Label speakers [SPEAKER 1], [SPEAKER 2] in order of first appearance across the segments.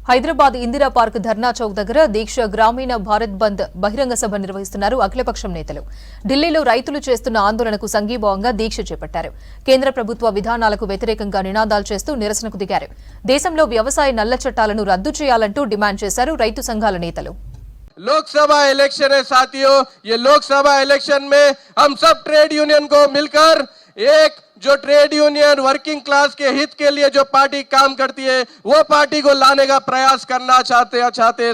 [SPEAKER 1] Hyderabad Indira park ధర్నా చౌక్ దగ్గర దీక్ష గ్రామీణ భారత్ బంద్ బహిరంగ సభ నిర్వహిస్తున్నారు అఖిలపక్షం నేతలు. ఢిల్లీలో రైతులు చేస్తున్న ఆందోళనకు సంఘీభావంగా దీక్ష చేపట్టారు. కేంద్ర ప్రభుత్వ విధానాలకు వ్యతిరేకంగా నినాదాలు చేస్తూ నిరసనకు దిగారు. దేశంలో వ్యవసాయ నల్ల చట్టాలను రద్దు చేయాలంటూ డిమాండ్ చేశారు రైతు సంఘాల నేతలు.
[SPEAKER 2] लोकसभा इलेक्शन है साथियों, ये लोकसभा इलेक्शन में हम सब ट्रेड यूनियन को मिलकर एक जो ट्रेड यूनियन वर्किंग क्लास के हित के लिए जो पार्टी काम करती है वो पार्टी को लाने का प्रयास करना चाहते हैं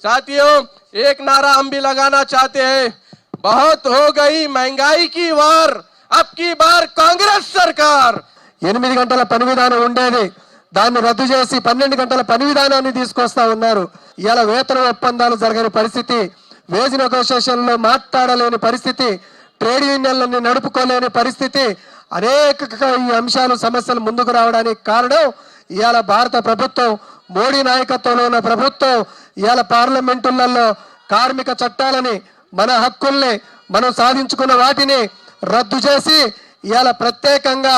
[SPEAKER 2] साथियों एक नारा हम भी लगाना चाहते हैं, बहुत हो गई महंगाई की वार, अब की बार कांग्रेस सरकार
[SPEAKER 3] 8 గంటల పని విధానం ఉండేది, దాన్ని రద్దు చేసి 12 గంటల పని విధానాన్ని తీసుకొస్తా ఉన్నారు. ఇలా వేతన ఒప్పందాలు జరగని పరిస్థితి, వేజ్ నెగోషియేషన్లో మాట్లాడలేని పరిస్థితి, ట్రేడ్ యూనియన్లని నడుపుకోలేని పరిస్థితి, అనేక ఈ అంశాలు సమస్యలు ముందుకు రావడానికి కారణం ఇవాళ భారత ప్రభుత్వం, మోడీ నాయకత్వంలో ఉన్న ప్రభుత్వం ఇవాళ పార్లమెంటులలో కార్మిక చట్టాలని, మన హక్కుల్ని, మనం సాధించుకున్న వాటిని రద్దు చేసి ఇవాళ ప్రత్యేకంగా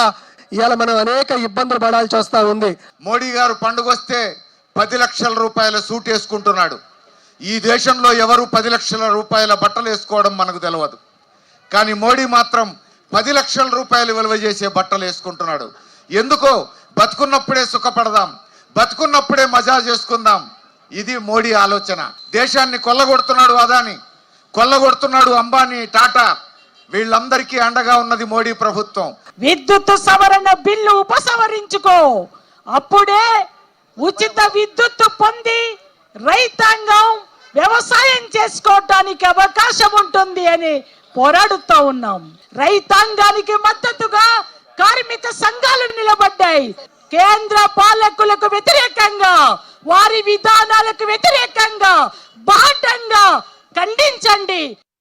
[SPEAKER 3] ఇవాళ మనం అనేక ఇబ్బందులు పడాల్సి వస్తూ ఉంది.
[SPEAKER 4] మోడీ గారు పండుగ వస్తే 10 లక్షల రూపాయల సూట్ వేసుకుంటున్నాడు. ఈ దేశంలో ఎవరు 10 లక్షల రూపాయల బట్టలు వేసుకోవడం మనకు తెలియదు, కానీ మోడీ మాత్రం 10 లక్షల రూపాయలు విలువ చేసే బట్టలు వేసుకుంటున్నాడు. ఎందుకో? బతుకున్నప్పుడే సుఖపడదాం, బతుకున్నప్పుడే మజా చేసుకుందాం. ఇది మోడీ ఆలోచన. దేశాన్ని కొల్లగొడుతున్నాడు అదాని, కొల్లగొడుతున్నాడు అంబానీ, టాటా, వీళ్ళందరికీ అండగా ఉన్నది మోడీ ప్రభుత్వం.
[SPEAKER 5] విద్యుత్ సవరణ బిల్లు ఉపసంహరించుకో, అప్పుడే ఉచిత విద్యుత్ పొంది రైతాంగం వ్యవసాయం చేసుకోవటానికి అవకాశం ఉంటుంది అని పోరాడుతూ ఉన్నాం. రైతాంగానికి మద్దతుగా కార్మిక సంఘాలు నిలబడ్డాయి. కేంద్ర పాలకులకు వ్యతిరేకంగా, వారి విధానాలకు వ్యతిరేకంగా బాటంగా ఖండించండి.